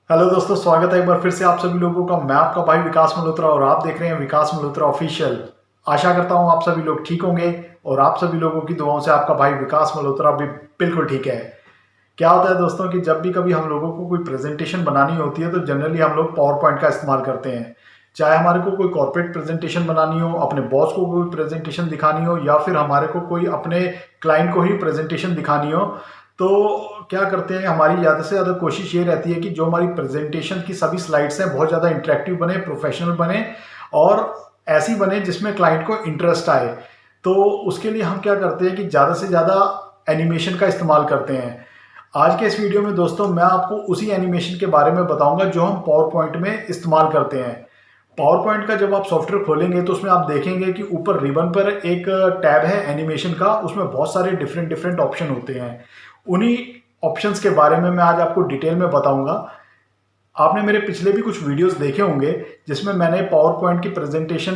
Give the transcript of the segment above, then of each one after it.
Hello दोस्तों, स्वागत है एक बार फिर से आप सभी लोगों का। मैं आपका भाई विकास मल्होत्रा और आप देख रहे हैं विकास मल्होत्रा ऑफिशियल। आशा करता हूं आप सभी लोग ठीक होंगे और आप सभी लोगों की दुआओं से आपका भाई विकास मल्होत्रा भी बिल्कुल ठीक है। क्या होता है दोस्तों कि जब भी कभी हम लोगों को कोई प्रेजेंटेशन बनानी होती है तो जनरली हम लोग पावर पॉइंट का इस्तेमाल करते हैं। चाहे हमारे को कोई कॉर्पोरेट प्रेजेंटेशन बनानी हो, अपने बॉस को कोई प्रेजेंटेशन दिखानी हो, या फिर हमारे को कोई अपने क्लाइंट को ही प्रेजेंटेशन दिखानी हो, तो क्या करते हैं, हमारी ज़्यादा से ज़्यादा कोशिश ये रहती है कि जो हमारी प्रेजेंटेशन की सभी स्लाइड्स हैं बहुत ज़्यादा इंटरेक्टिव बने, प्रोफेशनल बने और ऐसी बने जिसमें क्लाइंट को इंटरेस्ट आए। तो उसके लिए हम क्या करते हैं कि ज़्यादा से ज़्यादा एनिमेशन का इस्तेमाल करते हैं। आज के इस वीडियो में दोस्तों मैं आपको उसी एनिमेशन के बारे में बताऊंगा जो हम पावर पॉइंट में इस्तेमाल करते हैं। पावर पॉइंट का जब आप सॉफ्टवेयर खोलेंगे तो उसमें आप देखेंगे कि ऊपर रिबन पर एक टैब है एनिमेशन का, उसमें बहुत सारे डिफरेंट डिफरेंट ऑप्शन होते हैं। उन्हीं ऑप्शंस के बारे में मैं आज आपको डिटेल में बताऊंगा। आपने मेरे पिछले भी कुछ वीडियोस देखे होंगे जिसमें मैंने पावर पॉइंट की प्रेजेंटेशन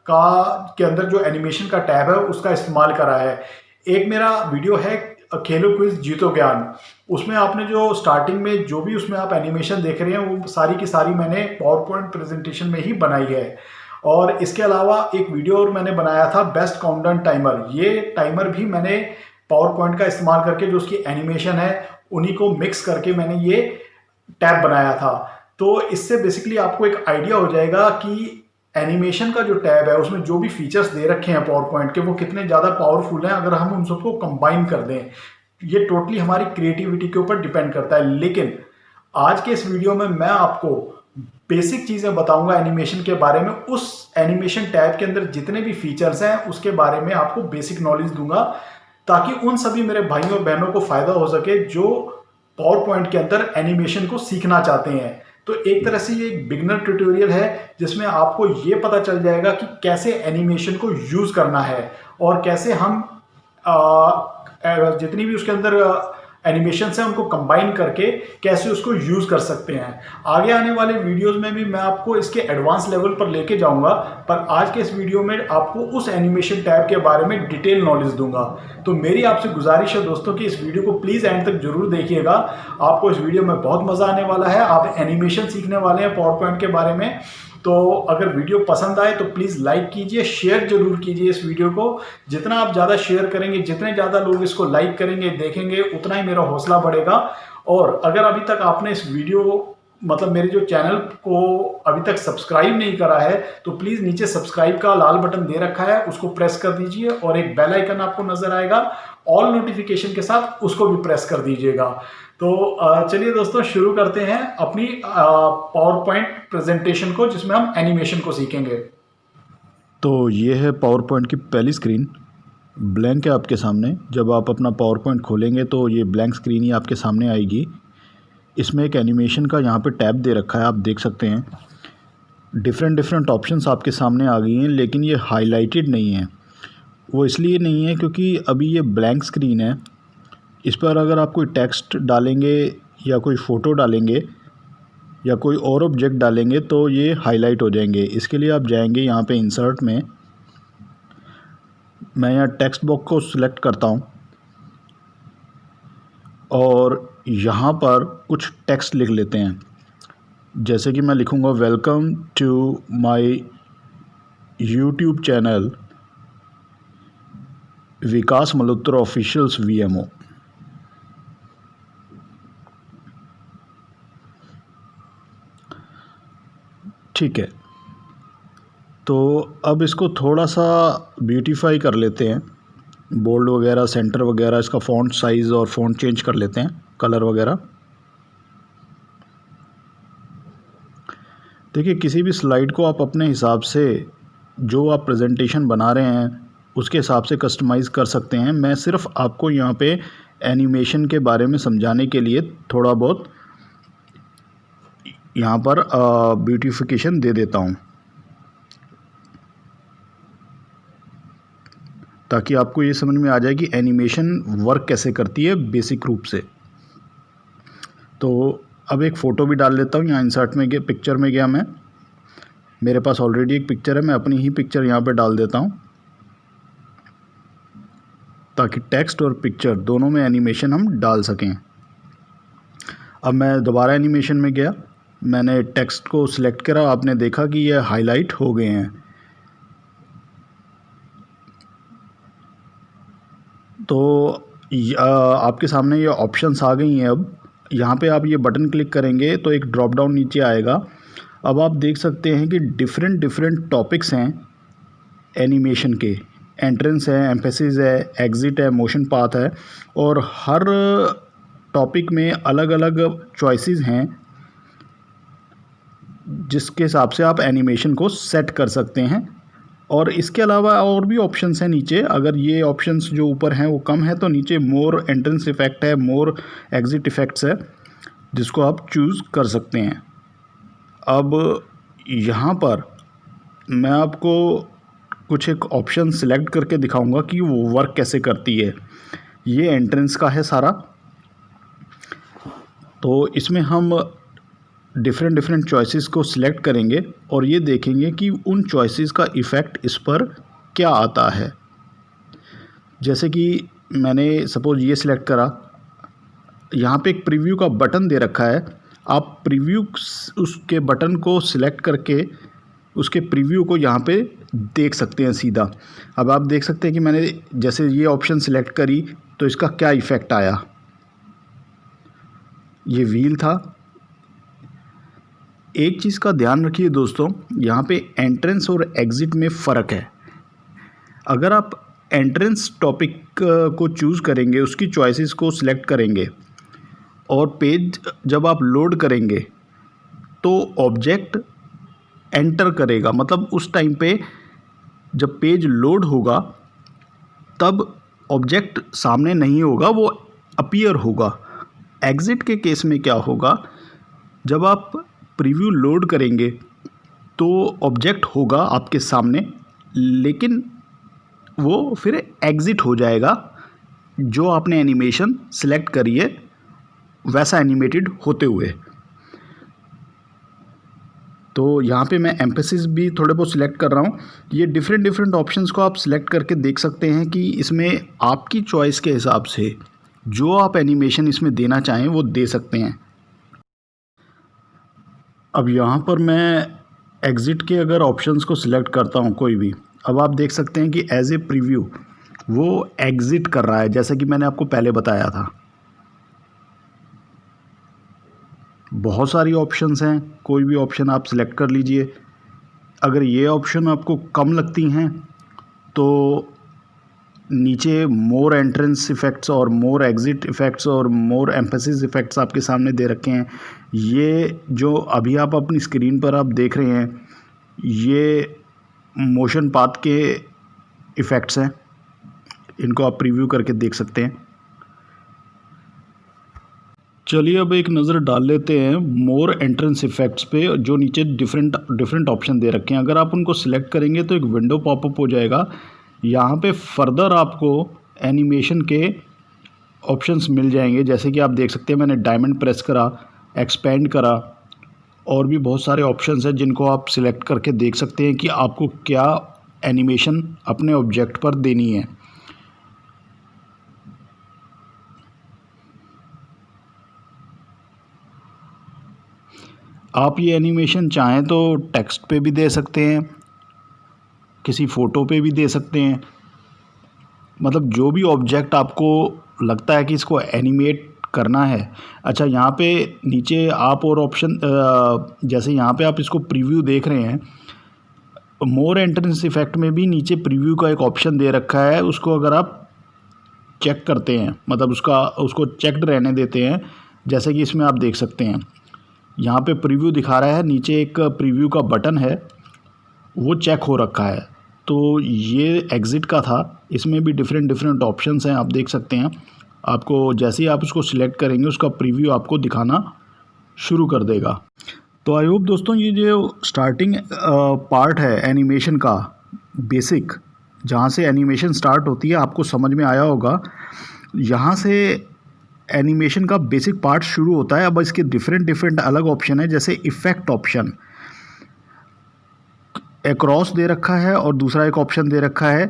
का के अंदर जो एनिमेशन का टैब है उसका इस्तेमाल करा है। एक मेरा वीडियो है खेलो क्विज जीतो ज्ञान, उसमें आपने जो स्टार्टिंग में जो भी उसमें आप एनिमेशन देख रहे हैं वो सारी की सारी मैंने पावर पॉइंट प्रेजेंटेशन में ही बनाई है। और इसके अलावा एक वीडियो और मैंने बनाया था बेस्ट काउंटडाउन टाइमर। ये टाइमर भी मैंने पावर पॉइंट का इस्तेमाल करके जो उसकी एनिमेशन है उन्हीं को मिक्स करके मैंने ये टैब बनाया था। तो इससे बेसिकली आपको एक आइडिया हो जाएगा कि एनिमेशन का जो टैब है उसमें जो भी फीचर्स दे रखे हैं पावर पॉइंट के वो कितने ज़्यादा पावरफुल हैं अगर हम उन सबको कंबाइन कर दें। ये टोटली हमारी क्रिएटिविटी के ऊपर डिपेंड करता है। लेकिन आज के इस वीडियो में मैं आपको बेसिक चीज़ें बताऊंगा एनिमेशन के बारे में। उस एनिमेशन टैब के अंदर जितने भी फीचर्स हैं उसके बारे में आपको बेसिक नॉलेज दूंगा, ताकि उन सभी मेरे भाइयों और बहनों को फायदा हो सके जो पावर पॉइंट के अंदर एनिमेशन को सीखना चाहते हैं। तो एक तरह से ये एक बिगनर ट्यूटोरियल है जिसमें आपको ये पता चल जाएगा कि कैसे एनिमेशन को यूज करना है और कैसे हम जितनी भी उसके अंदर एनिमेशन है उनको कंबाइन करके कैसे उसको यूज कर सकते हैं। आगे आने वाले वीडियोस में भी मैं आपको इसके एडवांस लेवल पर लेके जाऊंगा, पर आज के इस वीडियो में आपको उस एनिमेशन टैब के बारे में डिटेल नॉलेज दूंगा। तो मेरी आपसे गुजारिश है दोस्तों कि इस वीडियो को प्लीज एंड तक जरूर देखिएगा। आपको इस वीडियो में बहुत मजा आने वाला है। आप एनिमेशन सीखने वाले हैं पावर पॉइंट के बारे में। तो अगर वीडियो पसंद आए तो प्लीज़ लाइक कीजिए, शेयर जरूर कीजिए इस वीडियो को। जितना आप ज़्यादा शेयर करेंगे, जितने ज़्यादा लोग इसको लाइक करेंगे, देखेंगे, उतना ही मेरा हौसला बढ़ेगा। और अगर अभी तक आपने इस वीडियो मतलब मेरे जो चैनल को अभी तक सब्सक्राइब नहीं करा है तो प्लीज़ नीचे सब्सक्राइब का लाल बटन दे रखा है, उसको प्रेस कर दीजिए और एक बेल आइकन आपको नजर आएगा ऑल नोटिफिकेशन के साथ, उसको भी प्रेस कर दीजिएगा। तो चलिए दोस्तों शुरू करते हैं अपनी पावर पॉइंट प्रेजेंटेशन को जिसमें हम एनिमेशन को सीखेंगे। तो ये है पावर पॉइंट की पहली स्क्रीन, ब्लैंक है आपके सामने। जब आप अपना पावर पॉइंट खोलेंगे तो ये ब्लैंक स्क्रीन ही आपके सामने आएगी। इसमें एक एनिमेशन का यहाँ पे टैब दे रखा है, आप देख सकते हैं। डिफरेंट डिफरेंट ऑप्शंस आपके सामने आ गई हैं, लेकिन ये हाईलाइटेड नहीं है। वो इसलिए नहीं है क्योंकि अभी ये ब्लैंक स्क्रीन है। इस पर अगर आप कोई टेक्स्ट डालेंगे या कोई फ़ोटो डालेंगे या कोई और ऑब्जेक्ट डालेंगे तो ये हाईलाइट हो जाएंगे। इसके लिए आप जाएंगे यहाँ पे इंसर्ट में, मैं यहाँ टेक्स्ट बॉक्स को सिलेक्ट करता हूँ और यहाँ पर कुछ टेक्स्ट लिख लेते हैं। जैसे कि मैं लिखूँगा welcome to my YouTube channel Vikas Malhotra officials VMO। ठीक है, तो अब इसको थोड़ा सा ब्यूटीफाई कर लेते हैं, बोल्ड वगैरह, सेंटर वगैरह, इसका फ़ॉन्ट साइज़ और फ़ॉन्ट चेंज कर लेते हैं, कलर वगैरह। देखिए, किसी भी स्लाइड को आप अपने हिसाब से, जो आप प्रेजेंटेशन बना रहे हैं उसके हिसाब से कस्टमाइज़ कर सकते हैं। मैं सिर्फ आपको यहाँ पे एनिमेशन के बारे में समझाने के लिए थोड़ा बहुत यहाँ पर ब्यूटिफिकेशन दे देता हूँ, ताकि आपको ये समझ में आ जाए कि एनिमेशन वर्क कैसे करती है बेसिक रूप से। तो अब एक फ़ोटो भी डाल लेता हूँ। यहाँ इंसर्ट में गया, पिक्चर में गया मैं, मेरे पास ऑलरेडी एक पिक्चर है, मैं अपनी ही पिक्चर यहाँ पे डाल देता हूँ ताकि टेक्स्ट और पिक्चर दोनों में एनिमेशन हम डाल सकें। अब मैं दोबारा एनिमेशन में गया, मैंने टेक्स्ट को सिलेक्ट करा, आपने देखा कि ये हाईलाइट हो गए हैं। तो आपके सामने ये ऑप्शंस आ गई हैं। अब यहाँ पे आप ये बटन क्लिक करेंगे तो एक ड्रॉप डाउन नीचे आएगा। अब आप देख सकते हैं कि डिफरेंट टॉपिक्स हैं एनिमेशन के। एंट्रेंस है, एम्फेसिस है, एग्ज़िट है, मोशन पाथ है, और हर टॉपिक में अलग अलग चॉइसेस हैं जिसके हिसाब से आप एनिमेशन को सेट कर सकते हैं। और इसके अलावा और भी ऑप्शंस हैं नीचे। अगर ये ऑप्शंस जो ऊपर हैं वो कम है तो नीचे मोर एंट्रेंस इफ़ेक्ट है, मोर एग्ज़िट इफ़ेक्ट्स है, जिसको आप चूज़ कर सकते हैं। अब यहाँ पर मैं आपको कुछ एक ऑप्शन सिलेक्ट करके दिखाऊंगा कि वो वर्क कैसे करती है। ये एंट्रेंस का है सारा, तो इसमें हम डिफरेंट चॉइसेस को सिलेक्ट करेंगे और ये देखेंगे कि उन चॉइसेस का इफ़ेक्ट इस पर क्या आता है। जैसे कि मैंने सपोज ये सिलेक्ट करा, यहाँ पे एक प्रीव्यू का बटन दे रखा है। आप प्रीव्यू उसके बटन को सिलेक्ट करके उसके प्रीव्यू को यहाँ पे देख सकते हैं सीधा। अब आप देख सकते हैं कि मैंने जैसे ये ऑप्शन सिलेक्ट करी तो इसका क्या इफ़ेक्ट आया। ये व्हील था। एक चीज़ का ध्यान रखिए दोस्तों, यहाँ पे एंट्रेंस और एग्ज़िट में फ़र्क है। अगर आप एंट्रेंस टॉपिक को चूज़ करेंगे, उसकी चॉइसेस को सिलेक्ट करेंगे और पेज जब आप लोड करेंगे तो ऑब्जेक्ट एंटर करेगा, मतलब उस टाइम पे जब पेज लोड होगा तब ऑब्जेक्ट सामने नहीं होगा, वो अपीयर होगा। एग्ज़िट के केस में क्या होगा, जब आप प्रीव्यू लोड करेंगे तो ऑब्जेक्ट होगा आपके सामने, लेकिन वो फिर एग्ज़िट हो जाएगा। जो आपने एनिमेशन सिलेक्ट करी है वैसा एनिमेटेड होते हुए। तो यहाँ पे मैं एम्फेसिस भी थोड़े बहुत सिलेक्ट कर रहा हूँ। ये डिफरेंट ऑप्शंस को आप सिलेक्ट करके देख सकते हैं कि इसमें आपकी चॉइस के हिसाब से जो आप एनिमेशन इसमें देना चाहें वो दे सकते हैं। अब यहाँ पर मैं एग्ज़िट के अगर ऑप्शंस को सिलेक्ट करता हूँ कोई भी, अब आप देख सकते हैं कि एज ए प्रीव्यू वो एग्ज़िट कर रहा है, जैसा कि मैंने आपको पहले बताया था। बहुत सारी ऑप्शंस हैं, कोई भी ऑप्शन आप सिलेक्ट कर लीजिए। अगर ये ऑप्शन आपको कम लगती हैं तो नीचे मोर एंट्रेंस इफ़ेक्ट्स और मोर एग्ज़िट इफ़ेक्ट्स और मोर एम्फेसिस इफ़ेक्ट्स आपके सामने दे रखे हैं। ये जो अभी आप अपनी स्क्रीन पर आप देख रहे हैं, ये मोशन पाथ के इफ़ेक्ट्स हैं। इनको आप प्रीव्यू करके देख सकते हैं। चलिए अब एक नज़र डाल लेते हैं मोर एंट्रेंस इफ़ेक्ट्स पे, जो नीचे डिफरेंट ऑप्शन दे रखे हैं। अगर आप उनको सिलेक्ट करेंगे तो एक विंडो पॉपअप हो जाएगा। यहाँ पे फर्दर आपको एनिमेशन के ऑप्शंस मिल जाएंगे, जैसे कि आप देख सकते हैं मैंने डायमंड प्रेस करा, एक्सपेंड करा, और भी बहुत सारे ऑप्शंस हैं जिनको आप सिलेक्ट करके देख सकते हैं कि आपको क्या एनिमेशन अपने ऑब्जेक्ट पर देनी है। आप ये एनिमेशन चाहें तो टेक्स्ट पे भी दे सकते हैं, किसी फ़ोटो पे भी दे सकते हैं, मतलब जो भी ऑब्जेक्ट आपको लगता है कि इसको एनिमेट करना है। अच्छा, यहाँ पे नीचे आप और ऑप्शन जैसे यहाँ पे आप इसको प्रीव्यू देख रहे हैं, मोर एंट्रेंस इफ़ेक्ट में भी नीचे प्रीव्यू का एक ऑप्शन दे रखा है। उसको अगर आप चेक करते हैं, मतलब उसको चेक्ड रहने देते हैं, जैसे कि इसमें आप देख सकते हैं यहाँ पे प्रीव्यू दिखा रहा है, नीचे एक प्रीव्यू का बटन है वो चेक हो रखा है। तो ये एग्ज़िट का था। इसमें भी डिफरेंट ऑप्शंस हैं, आप देख सकते हैं। आपको जैसे ही आप उसको सिलेक्ट करेंगे उसका प्रीव्यू आपको दिखाना शुरू कर देगा। तो आई होप दोस्तों ये जो स्टार्टिंग पार्ट है एनिमेशन का बेसिक, जहाँ से एनिमेशन स्टार्ट होती है, आपको समझ में आया होगा। यहाँ से एनिमेशन का बेसिक पार्ट शुरू होता है। अब इसके डिफरेंट अलग ऑप्शन है, जैसे इफ़ेक्ट ऑप्शन एक्रॉस दे रखा है और दूसरा एक ऑप्शन दे रखा है।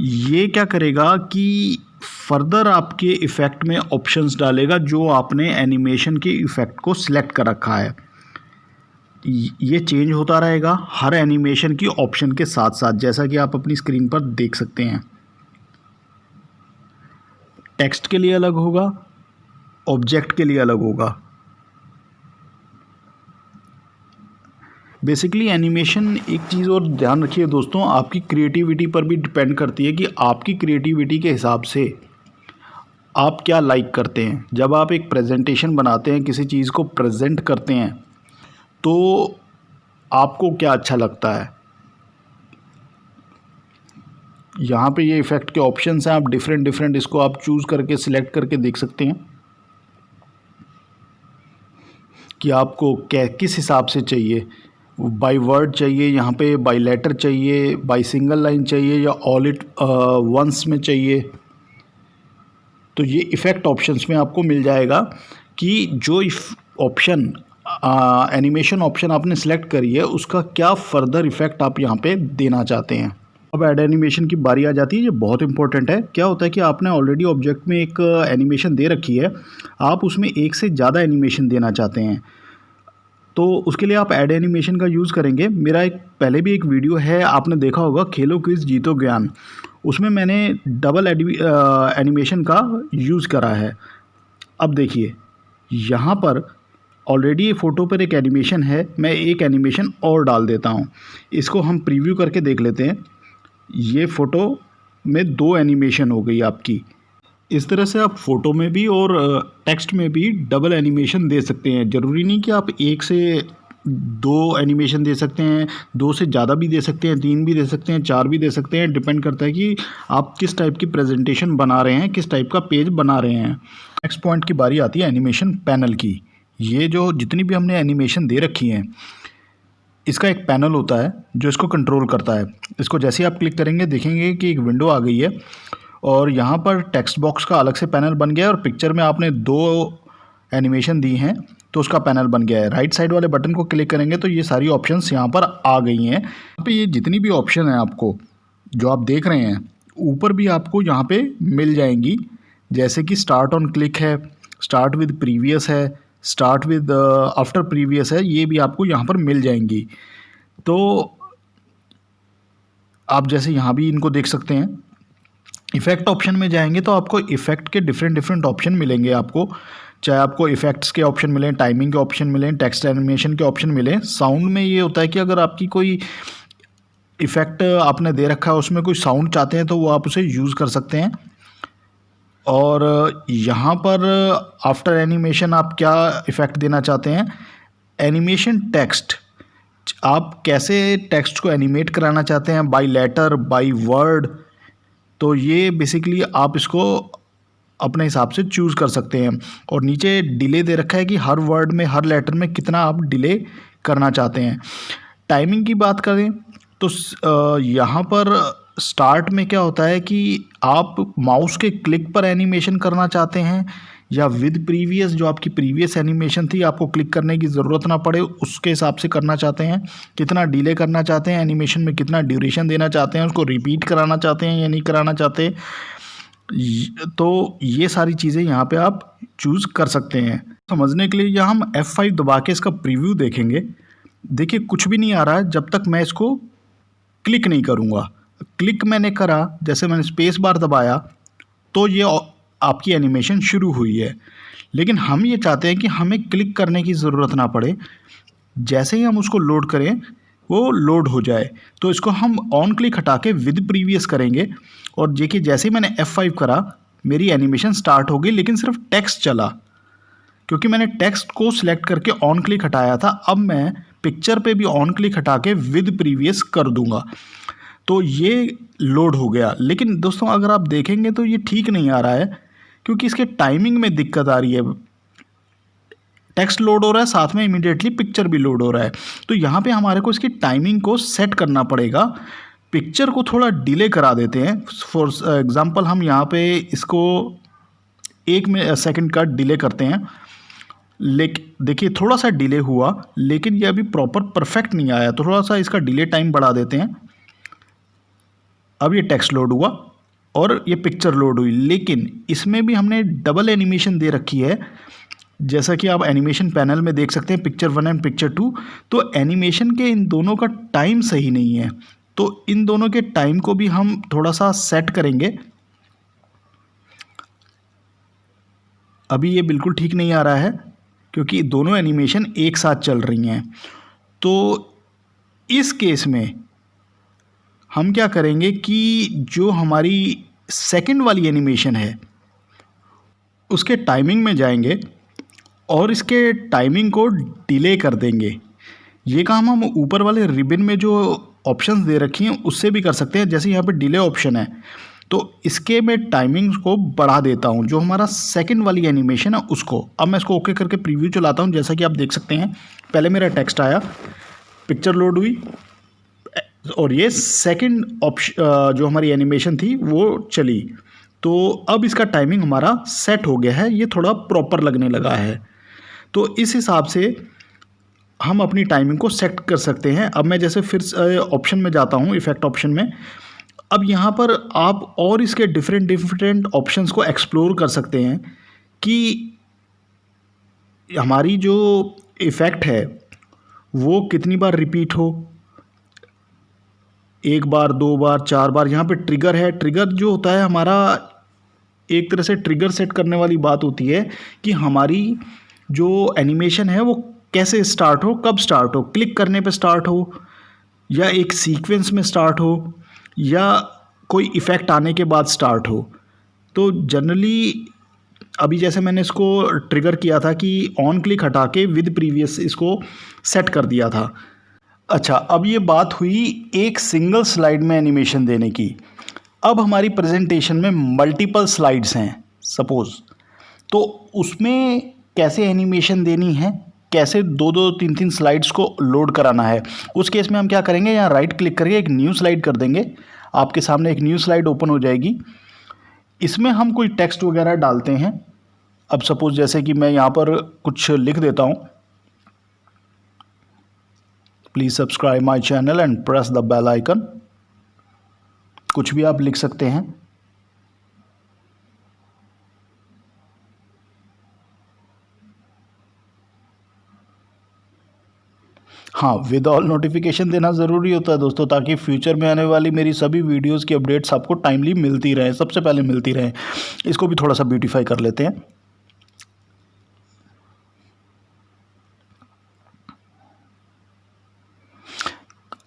ये क्या करेगा कि फर्दर आपके इफ़ेक्ट में ऑप्शंस डालेगा जो आपने एनिमेशन के इफ़ेक्ट को सिलेक्ट कर रखा है। ये चेंज होता रहेगा हर एनिमेशन की ऑप्शन के साथ साथ, जैसा कि आप अपनी स्क्रीन पर देख सकते हैं। टेक्स्ट के लिए अलग होगा, ऑब्जेक्ट के लिए अलग होगा। बेसिकली एनिमेशन, एक चीज़ और ध्यान रखिए दोस्तों, आपकी क्रिएटिविटी पर भी डिपेंड करती है कि आपकी क्रिएटिविटी के हिसाब से आप क्या लाइक करते हैं। जब आप एक प्रेजेंटेशन बनाते हैं, किसी चीज़ को प्रेजेंट करते हैं, तो आपको क्या अच्छा लगता है। यहाँ पे ये इफ़ेक्ट के ऑप्शंस हैं, आप डिफरेंट इसको आप चूज़ करके सिलेक्ट करके देख सकते हैं कि आपको किस हिसाब से चाहिए। बाय वर्ड चाहिए, यहाँ पे बाय लेटर चाहिए, बाय सिंगल लाइन चाहिए, या ऑल इट वंस में चाहिए। तो ये इफ़ेक्ट ऑप्शंस में आपको मिल जाएगा कि जो ऑप्शन एनिमेशन ऑप्शन आपने सेलेक्ट करी है उसका क्या फर्दर इफ़ेक्ट आप यहाँ पे देना चाहते हैं। अब ऐड एनिमेशन की बारी आ जाती है। ये बहुत इंपॉर्टेंट है। क्या होता है कि आपने ऑलरेडी ऑब्जेक्ट में एक एनिमेशन दे रखी है, आप उसमें एक से ज़्यादा एनिमेशन देना चाहते हैं, तो उसके लिए आप ऐड एनिमेशन का यूज़ करेंगे। मेरा पहले भी एक वीडियो है, आपने देखा होगा, खेलो क्विज जीतो ज्ञान, उसमें मैंने डबल एनिमेशन का यूज़ करा है। अब देखिए यहाँ पर ऑलरेडी फ़ोटो पर एक एनिमेशन है, मैं एक एनिमेशन और डाल देता हूँ। इसको हम प्रीव्यू करके देख लेते हैं। ये फ़ोटो में 2 एनिमेशन हो गई आपकी। इस तरह से आप फ़ोटो में भी और टेक्स्ट में भी डबल एनिमेशन दे सकते हैं। ज़रूरी नहीं कि आप 1 से 2 एनिमेशन दे सकते हैं, 2 से ज़्यादा भी दे सकते हैं, 3 भी दे सकते हैं, 4 भी दे सकते हैं। डिपेंड करता है कि आप किस टाइप की प्रेजेंटेशन बना रहे हैं, किस टाइप का पेज बना रहे हैं। नेक्स्ट पॉइंट की बारी आती है एनिमेशन पैनल की। ये जो जितनी भी हमने एनिमेशन दे रखी हैं, इसका एक पैनल होता है जो इसको कंट्रोल करता है। इसको जैसे ही आप क्लिक करेंगे देखेंगे कि एक विंडो आ गई है और यहाँ पर टेक्स्ट बॉक्स का अलग से पैनल बन गया है, और पिक्चर में आपने 2 एनिमेशन दी हैं तो उसका पैनल बन गया है। राइट साइड वाले बटन को क्लिक करेंगे तो ये सारी ऑप्शंस यहाँ पर आ गई हैं। यहाँ पे ये जितनी भी ऑप्शन है आपको जो आप देख रहे हैं ऊपर भी आपको यहाँ पे मिल जाएंगी। जैसे कि स्टार्ट ऑन क्लिक है, स्टार्ट विद प्रीवियस है, स्टार्ट विद आफ्टर प्रीवियस है, ये भी आपको यहाँ पर मिल जाएंगी। तो आप जैसे यहाँ भी इनको देख सकते हैं। इफ़ेक्ट ऑप्शन में जाएंगे तो आपको इफ़ेक्ट के डिफरेंट ऑप्शन मिलेंगे आपको, चाहे आपको इफ़ेक्ट्स के ऑप्शन मिलें, टाइमिंग के ऑप्शन मिलें, टेक्स्ट एनिमेशन के ऑप्शन मिलें। साउंड में ये होता है कि अगर आपकी कोई इफ़ेक्ट आपने दे रखा है उसमें कोई साउंड चाहते हैं तो वो आप उसे यूज़ कर सकते हैं। और यहाँ पर आफ्टर एनिमेशन आप क्या इफ़ेक्ट देना चाहते हैं। एनिमेशन टेक्स्ट, आप कैसे टेक्स्ट को एनिमेट कराना चाहते हैं, बाय लेटर, बाय वर्ड, तो ये बेसिकली आप इसको अपने हिसाब से चूज़ कर सकते हैं। और नीचे डिले दे रखा है कि हर वर्ड में, हर लेटर में कितना आप डिले करना चाहते हैं। टाइमिंग की बात करें तो यहाँ पर स्टार्ट में क्या होता है कि आप माउस के क्लिक पर एनिमेशन करना चाहते हैं या विद प्रीवियस, जो आपकी प्रीवियस एनिमेशन थी आपको क्लिक करने की ज़रूरत ना पड़े उसके हिसाब से करना चाहते हैं। कितना डिले करना चाहते हैं एनिमेशन में, कितना ड्यूरेशन देना चाहते हैं, उसको रिपीट कराना चाहते हैं या नहीं कराना चाहते। तो ये सारी चीज़ें यहाँ पे आप चूज़ कर सकते हैं। समझने के लिए यहाँ हम F5 दबा के इसका प्रीव्यू देखेंगे। देखिए कुछ भी नहीं आ रहा है जब तक मैं इसको क्लिक नहीं करूँगा। क्लिक मैंने करा, जैसे मैंने स्पेस बार दबाया तो ये आपकी एनिमेशन शुरू हुई है। लेकिन हम ये चाहते हैं कि हमें क्लिक करने की ज़रूरत ना पड़े, जैसे ही हम उसको लोड करें वो लोड हो जाए। तो इसको हम ऑन क्लिक हटा के विद प्रीवियस करेंगे और देखिए जैसे ही मैंने F5 करा मेरी एनिमेशन स्टार्ट हो गई, लेकिन सिर्फ टेक्स्ट चला क्योंकि मैंने टेक्स्ट को सिलेक्ट करके ऑन क्लिक हटाया था। अब मैं पिक्चर पे भी ऑन क्लिक हटा के विद प्रीवियस कर दूंगा तो ये लोड हो गया। लेकिन दोस्तों अगर आप देखेंगे तो ये ठीक नहीं आ रहा है क्योंकि इसके टाइमिंग में दिक्कत आ रही है। टेक्स्ट लोड हो रहा है, साथ में इमीडिएटली पिक्चर भी लोड हो रहा है। तो यहाँ पे हमारे को इसकी टाइमिंग को सेट करना पड़ेगा। पिक्चर को थोड़ा डिले करा देते हैं। फॉर एग्जांपल हम यहाँ पे इसको 1 सेकंड का डिले करते हैं। लेकिन देखिए थोड़ा सा डिले हुआ, लेकिन ये अभी प्रॉपर परफेक्ट नहीं आया, तो थोड़ा सा इसका डिले टाइम बढ़ा देते हैं। अब ये टेक्स्ट लोड हुआ और ये पिक्चर लोड हुई। लेकिन इसमें भी हमने डबल एनिमेशन दे रखी है, जैसा कि आप एनिमेशन पैनल में देख सकते हैं, पिक्चर 1 एंड पिक्चर 2। तो एनिमेशन के इन दोनों का टाइम सही नहीं है, तो इन दोनों के टाइम को भी हम थोड़ा सा सेट करेंगे। अभी ये बिल्कुल ठीक नहीं आ रहा है क्योंकि दोनों एनिमेशन एक साथ चल रही हैं। तो इस केस में हम क्या करेंगे कि जो हमारी सेकंड वाली एनिमेशन है उसके टाइमिंग में जाएंगे और इसके टाइमिंग को डिले कर देंगे। ये काम हम ऊपर वाले रिबन में जो ऑप्शंस दे रखी हैं उससे भी कर सकते हैं। जैसे यहाँ पे डिले ऑप्शन है तो इसके मैं टाइमिंग को बढ़ा देता हूँ, जो हमारा सेकंड वाली एनिमेशन है उसको। अब मैं इसको ओके करके प्रीव्यू चलाता हूँ। जैसा कि आप देख सकते हैं, पहले मेरा टेक्स्ट आया, पिक्चर लोड हुई और ये सेकंड ऑप्शन जो हमारी एनिमेशन थी वो चली। तो अब इसका टाइमिंग हमारा सेट हो गया है, ये थोड़ा प्रॉपर लगने लगा है। तो इस हिसाब से हम अपनी टाइमिंग को सेट कर सकते हैं। अब मैं जैसे फिर ऑप्शन में जाता हूँ, इफेक्ट ऑप्शन में। अब यहाँ पर आप और इसके डिफरेंट ऑप्शंस को एक्सप्लोर कर सकते हैं कि हमारी जो इफ़ेक्ट है वो कितनी बार रिपीट हो, 1 बार, 2 बार, 4 बार। यहाँ पे ट्रिगर है, ट्रिगर जो होता है हमारा एक तरह से ट्रिगर सेट करने वाली बात होती है कि हमारी जो एनिमेशन है वो कैसे स्टार्ट हो, कब स्टार्ट हो, क्लिक करने पे स्टार्ट हो या एक सीक्वेंस में स्टार्ट हो या कोई इफ़ेक्ट आने के बाद स्टार्ट हो। तो जनरली अभी जैसे मैंने इसको ट्रिगर किया था कि ऑन क्लिक हटा के विद प्रीवियस इसको सेट कर दिया था। अच्छा, अब ये बात हुई एक सिंगल स्लाइड में एनिमेशन देने की। अब हमारी प्रेजेंटेशन में मल्टीपल स्लाइड्स हैं सपोज़, तो उसमें कैसे एनिमेशन देनी है, कैसे 2-2, 3-3 स्लाइड्स को लोड कराना है। उस केस में हम क्या करेंगे, यहाँ राइट क्लिक करके एक न्यू स्लाइड कर देंगे। आपके सामने एक न्यू स्लाइड ओपन हो जाएगी। इसमें हम कोई टेक्स्ट वगैरह डालते हैं। अब सपोज़ जैसे कि मैं यहाँ पर कुछ लिख देता हूँ, please subscribe my channel and press the bell icon. कुछ भी आप लिख सकते हैं। हाँ, विद ऑल नोटिफिकेशन देना ज़रूरी होता है दोस्तों, ताकि फ्यूचर में आने वाली मेरी सभी वीडियोस की अपडेट्स आपको टाइमली मिलती रहे, सबसे पहले मिलती रहे। इसको भी थोड़ा सा ब्यूटीफाई कर लेते हैं।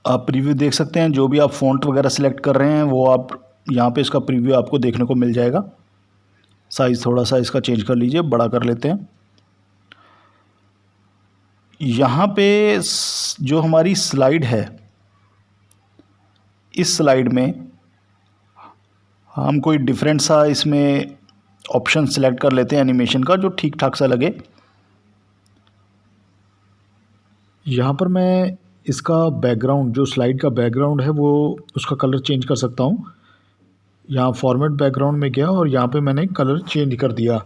आप प्रीव्यू देख सकते हैं, जो भी आप फ़ॉन्ट वगैरह सेलेक्ट कर रहे हैं वो आप यहाँ पे इसका प्रीव्यू आपको देखने को मिल जाएगा। साइज़ थोड़ा सा इसका चेंज कर लीजिए, बड़ा कर लेते हैं। यहाँ पे जो हमारी स्लाइड है, इस स्लाइड में हम कोई डिफरेंट सा इसमें ऑप्शन सेलेक्ट कर लेते हैं एनिमेशन का, जो ठीक ठाक सा लगे। यहाँ पर मैं इसका बैकग्राउंड, जो स्लाइड का बैकग्राउंड है वो उसका कलर चेंज कर सकता हूँ। यहाँ फॉर्मेट बैकग्राउंड में गया और यहाँ पे मैंने कलर चेंज कर दिया।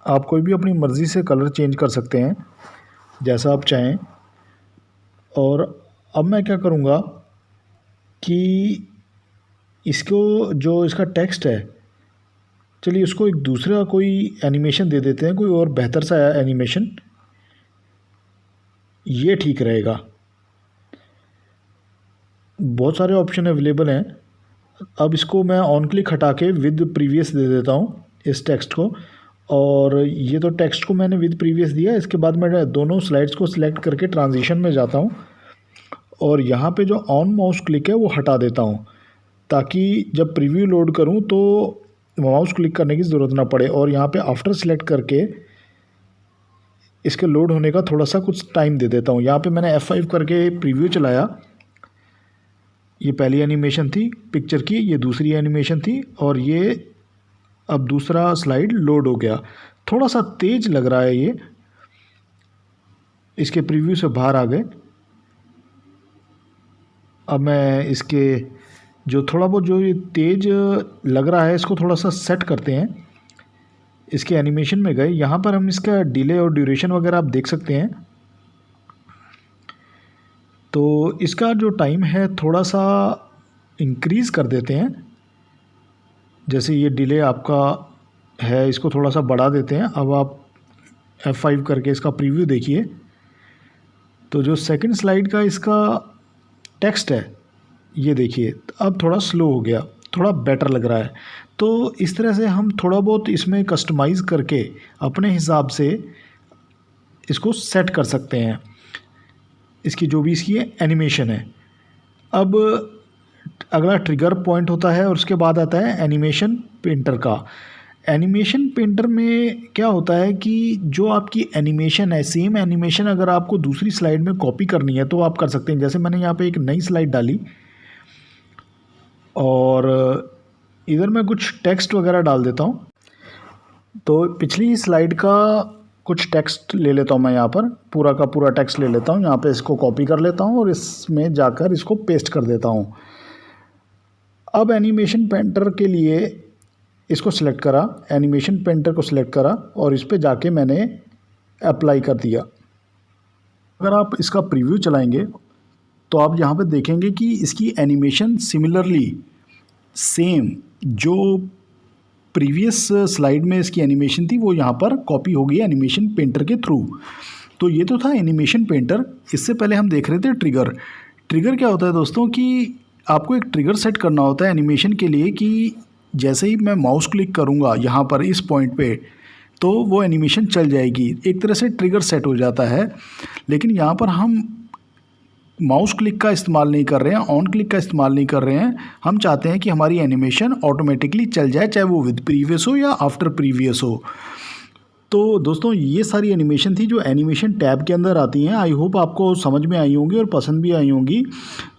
आप कोई भी अपनी मर्ज़ी से कलर चेंज कर सकते हैं जैसा आप चाहें। और अब मैं क्या करूँगा कि इसको, जो इसका टेक्स्ट है, चलिए उसको एक दूसरा कोई एनिमेशन दे देते हैं, कोई और बेहतर सा एनिमेशन, ये ठीक रहेगा। बहुत सारे ऑप्शन अवेलेबल हैं। अब इसको मैं ऑन क्लिक हटा के विद प्रीवियस दे देता हूँ इस टेक्स्ट को, और ये तो टेक्स्ट को मैंने विद प्रीवियस दिया। इसके बाद मैं दोनों स्लाइड्स को सिलेक्ट करके ट्रांजिशन में जाता हूँ और यहाँ पे जो ऑन माउस क्लिक है वो हटा देता हूँ, ताकि जब प्रीव्यू लोड करूँ तो माउस क्लिक करने की ज़रूरत ना पड़े। और यहाँ पे आफ्टर सेलेक्ट करके इसके लोड होने का थोड़ा सा कुछ टाइम दे देता हूँ। यहाँ पे मैंने F5 करके प्रीव्यू चलाया। ये पहली एनिमेशन थी पिक्चर की, ये दूसरी एनिमेशन थी, और ये अब दूसरा स्लाइड लोड हो गया। थोड़ा सा तेज़ लग रहा है ये, इसके प्रीव्यू से बाहर आ गए। अब मैं इसके जो थोड़ा बहुत जो ये तेज़ लग रहा है इसको थोड़ा सा सेट करते हैं। इसके एनिमेशन में गए, यहाँ पर हम इसका डिले और ड्यूरेशन वगैरह आप देख सकते हैं। तो इसका जो टाइम है थोड़ा सा इंक्रीज़ कर देते हैं। जैसे ये डिले आपका है, इसको थोड़ा सा बढ़ा देते हैं। अब आप F5 करके इसका प्रीव्यू देखिए, तो जो सेकंड स्लाइड का इसका टेक्स्ट है ये देखिए अब थोड़ा स्लो हो गया, थोड़ा बेटर लग रहा है। तो इस तरह से हम थोड़ा बहुत इसमें कस्टमाइज़ करके अपने हिसाब से इसको सेट कर सकते हैं, इसकी जो भी इसकी एनिमेशन है। अब अगला ट्रिगर पॉइंट होता है और उसके बाद आता है एनिमेशन पेंटर का। एनिमेशन पेंटर में क्या होता है कि जो आपकी एनिमेशन है, सेम एनिमेशन अगर आपको दूसरी स्लाइड में कॉपी करनी है तो आप कर सकते हैं। जैसे मैंने यहाँ पे एक नई स्लाइड डाली और इधर मैं कुछ टेक्स्ट वगैरह डाल देता हूँ। तो पिछली स्लाइड का कुछ टेक्स्ट ले लेता हूँ मैं, यहाँ पर पूरा का पूरा टेक्स्ट ले लेता हूँ, यहाँ पे इसको कॉपी कर लेता हूँ और इसमें जाकर इसको पेस्ट कर देता हूँ। अब एनिमेशन पेंटर के लिए इसको सिलेक्ट करा, एनिमेशन पेंटर को सिलेक्ट करा और इस पे जाके मैंने अप्लाई कर दिया। अगर आप इसका प्रीव्यू चलाएंगे तो आप यहाँ पे देखेंगे कि इसकी एनिमेशन सिमिलरली सेम जो प्रीवियस स्लाइड में इसकी एनिमेशन थी वो यहाँ पर कॉपी हो गई एनिमेशन पेंटर के थ्रू। तो ये तो था एनिमेशन पेंटर। इससे पहले हम देख रहे थे ट्रिगर। ट्रिगर क्या होता है दोस्तों कि आपको एक ट्रिगर सेट करना होता है एनिमेशन के लिए कि जैसे ही मैं माउस क्लिक करूँगा यहाँ पर इस पॉइंट पे तो वो एनिमेशन चल जाएगी, एक तरह से ट्रिगर सेट हो जाता है। लेकिन यहाँ पर हम माउस क्लिक का इस्तेमाल नहीं कर रहे हैं, ऑन क्लिक का इस्तेमाल नहीं कर रहे हैं। हम चाहते हैं कि हमारी एनिमेशन ऑटोमेटिकली चल जाए, चाहे वो विद प्रीवियस हो या आफ्टर प्रीवियस हो। तो दोस्तों ये सारी एनिमेशन थी जो एनिमेशन टैब के अंदर आती हैं। आई होप आपको समझ में आई होंगी और पसंद भी आई होंगी।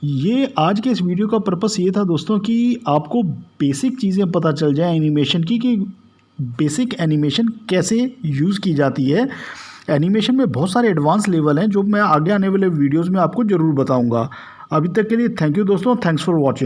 ये आज के इस वीडियो का पर्पस ये था दोस्तों कि आपको बेसिक चीज़ें पता चल जाए एनिमेशन की, कि बेसिक एनिमेशन कैसे यूज़ की जाती है। एनिमेशन में बहुत सारे एडवांस लेवल हैं जो मैं आगे आने वाले वीडियोज़ में आपको ज़रूर बताऊँगा। अभी तक के लिए थैंक यू दोस्तों, थैंक्स फॉर वॉचिंग।